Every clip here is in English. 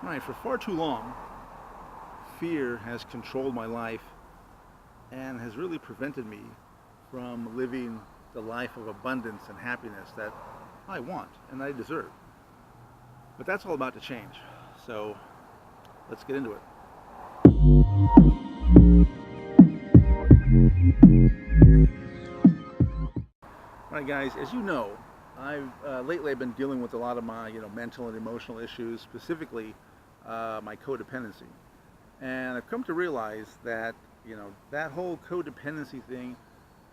Right, for far too long, fear has controlled my life and has really prevented me from living the life of abundance and happiness that I want and I deserve. But that's all about to change. So let's get into it. All right, guys, as you know, I've been dealing with a lot of my mental and emotional issues, specifically my codependency. And I've come to realize that, that whole codependency thing,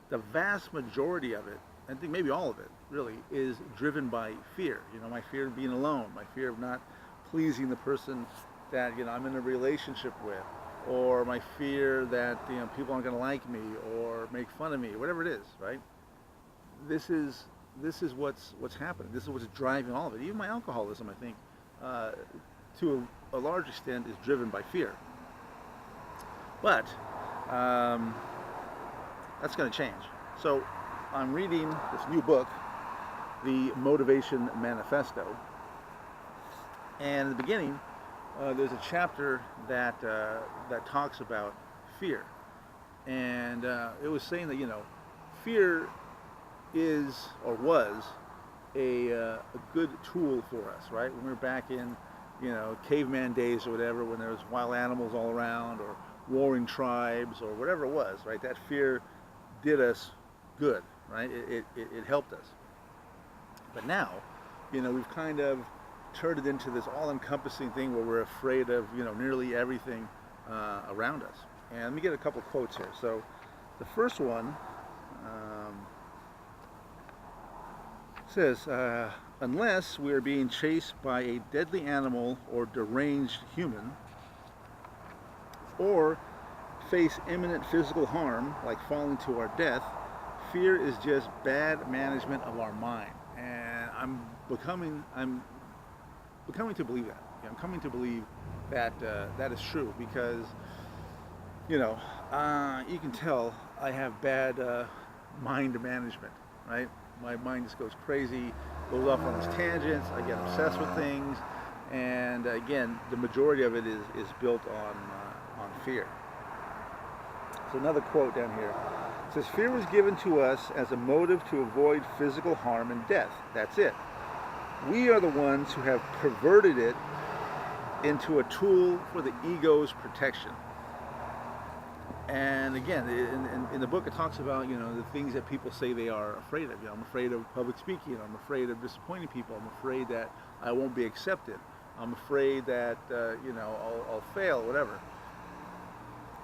the vast majority of it, I think maybe all of it, really, is driven by fear. My fear of being alone, my fear of not pleasing the person that, I'm in a relationship with, or my fear that, people aren't going to like me or make fun of me, whatever it is, right? This is this is what's happening. This is what's driving all of it. Even my alcoholism, I think, uh, to a large extent, is driven by fear. But um, that's going to change. So I'm reading this new book, The Motivation Manifesto, and in the beginning, there's a chapter that talks about fear, and it was saying that fear is or was a good tool for us, right? When we were back in caveman days or whatever, when there was wild animals all around or warring tribes or whatever it was, right? That fear did us good, right? It helped us. But now, we've kind of turned it into this all-encompassing thing where we're afraid of nearly everything around us. And let me get a couple quotes here. So the first one says, unless we are being chased by a deadly animal or deranged human, or face imminent physical harm like falling to our death, fear is just bad management of our mind. And I'm becoming to believe that. I'm coming to believe that that is true because you can tell I have bad mind management, right? My mind just goes crazy, goes off on these tangents. I get obsessed with things, and again, the majority of it is built on fear. So another quote down here. It says, fear was given to us as a motive to avoid physical harm and death. That's it. We are the ones who have perverted it into a tool for the ego's protection. And again, in the book, it talks about the things that people say they are afraid of. I'm afraid of public speaking. I'm afraid of disappointing people. I'm afraid that I won't be accepted. I'm afraid that I'll fail, whatever.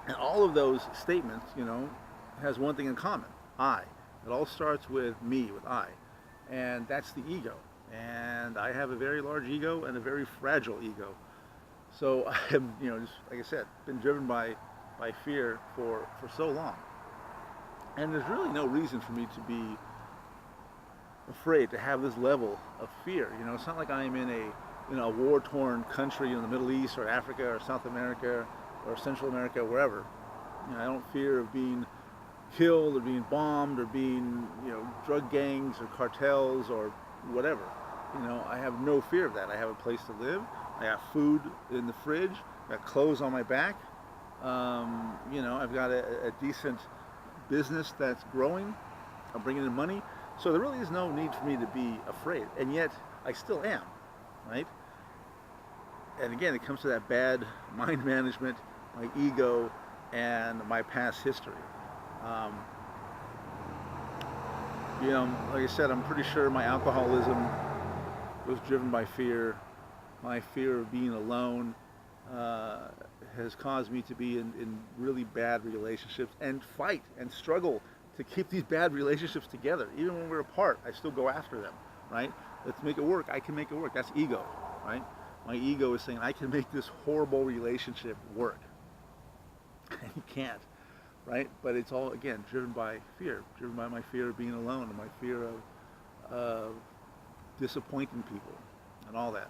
And all of those statements, has one thing in common: I. It all starts with me, with I, and that's the ego. And I have a very large ego and a very fragile ego. So I am, just like I said, been driven by fear for so long. And there's really no reason for me to be afraid, to have this level of fear. It's not like I'm in a war-torn country in the Middle East or Africa or South America or Central America, wherever. I don't fear of being killed or being bombed or being, drug gangs or cartels or whatever. I have no fear of that. I have a place to live. I have food in the fridge. I got clothes on my back. I've got a decent business that's growing. I'm bringing in money. So there really is no need for me to be afraid. And yet I still am, right? And again, it comes to that bad mind management, my ego, and my past history. Um, like I said, I'm pretty sure my alcoholism was driven by fear. My fear of being alone has caused me to be in really bad relationships and fight and struggle to keep these bad relationships together. Even when we're apart, I still go after them, right? Let's make it work. I can make it work. That's ego, right? My ego is saying I can make this horrible relationship work. And you can't, right? But it's all, again, driven by fear, driven by my fear of being alone and my fear of disappointing people and all that.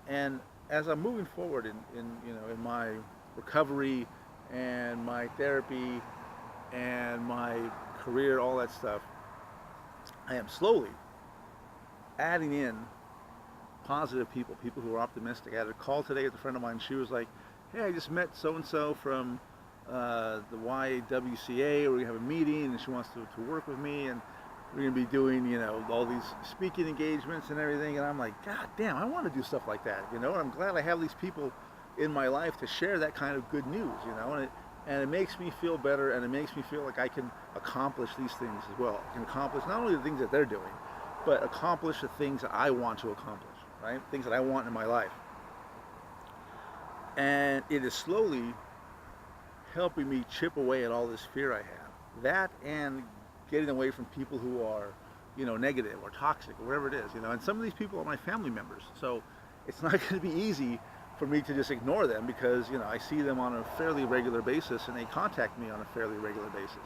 And as I'm moving forward in my recovery and my therapy and my career, all that stuff, I am slowly adding in positive people, people who are optimistic. I had a call today with a friend of mine. She was like, hey, I just met so-and-so from the YWCA, or we have a meeting, and she wants to work with me, and we're going to be doing, you know, all these speaking engagements and everything. And I'm like, God damn, I want to do stuff like that, you know, and I'm glad I have these people in my life to share that kind of good news, you know, and it makes me feel better, and it makes me feel like I can accomplish these things as well. I can accomplish not only the things that they're doing, but accomplish the things that I want to accomplish, right? Things that I want in my life. And it is slowly helping me chip away at all this fear I have. That and getting away from people who are, you know, negative or toxic or whatever it is, you know. And some of these people are my family members. So it's not going to be easy for me to just ignore them, because, you know, I see them on a fairly regular basis, and they contact me on a fairly regular basis.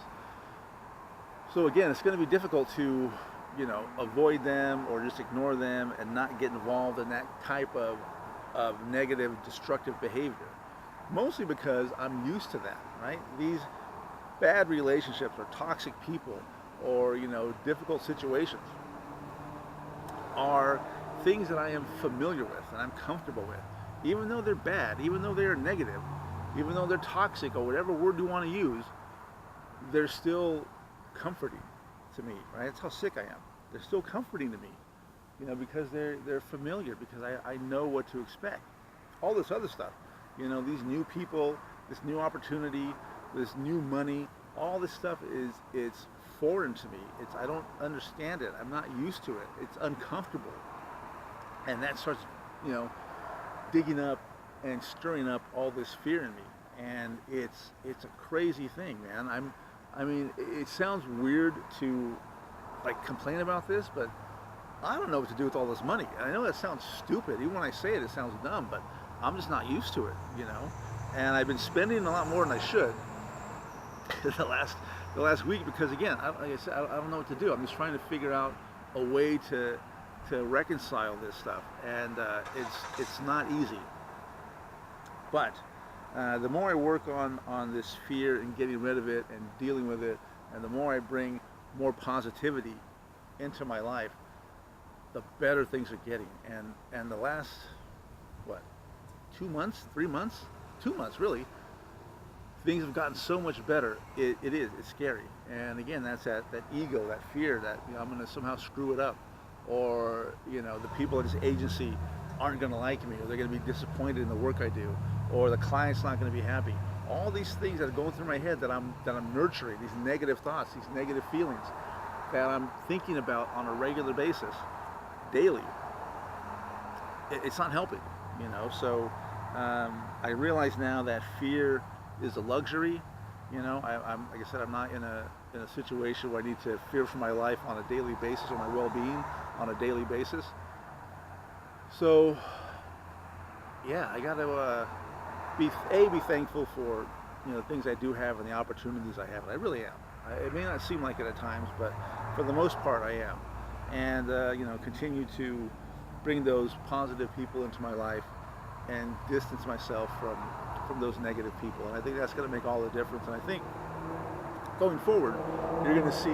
So again, it's going to be difficult to, you know, avoid them or just ignore them and not get involved in that type of negative, destructive behavior. Mostly because I'm used to that, right? These bad relationships or toxic people or, you know, difficult situations are things that I am familiar with and I'm comfortable with. Even though they're bad, even though they're negative, even though they're toxic or whatever word you want to use, they're still comforting to me, right? That's how sick I am. They're still comforting to me, you know, because they're familiar, because I know what to expect. All this other stuff, you know, these new people, this new opportunity, this new money, all this stuff it's foreign to me. I don't understand it. I'm not used to it. It's uncomfortable. And that starts, you know, digging up and stirring up all this fear in me. And it's a crazy thing, man. I mean, it sounds weird to like complain about this, but I don't know what to do with all this money. I know that sounds stupid. Even when I say it, it sounds dumb, but I'm just not used to it, you know. And I've been spending a lot more than I should the last week, because again, like I said, I don't know what to do. I'm just trying to figure out a way to reconcile this stuff, and it's not easy. But the more I work on this fear and getting rid of it and dealing with it, and the more I bring more positivity into my life, the better things are getting. And the last, what, 2 months, 3 months, 2 months really, things have gotten so much better. It's scary. And again, that's that ego, that fear that, you know, I'm going to somehow screw it up, or, you know, the people at this agency aren't going to like me, or they're going to be disappointed in the work I do, or the client's not going to be happy. All these things that are going through my head that I'm nurturing, these negative thoughts, these negative feelings that I'm thinking about on a regular basis, daily, it's not helping, you know. So I realize now that fear is a luxury. You know, I'm like I said, I'm not in a situation where I need to fear for my life on a daily basis, or my well-being on a daily basis. So yeah, I got to be thankful for, you know, the things I do have and the opportunities I have. And I really am. It may not seem like it at times, but for the most part, I am. And you know, continue to bring those positive people into my life and distance myself from those negative people. And I think that's going to make all the difference. And I think going forward, you're going to see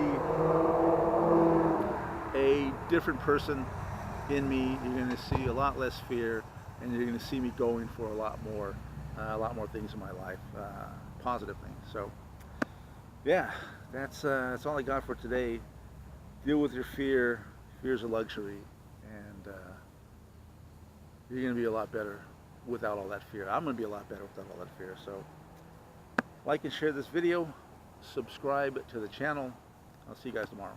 a different person in me. You're going to see a lot less fear, and you're going to see me going for a lot more things in my life, positive things. So yeah, that's all I got for today. Deal with your fear. Fear is a luxury, and you're going to be a lot better without all that fear. I'm going to be a lot better without all that fear. So like and share this video, subscribe to the channel. I'll see you guys tomorrow.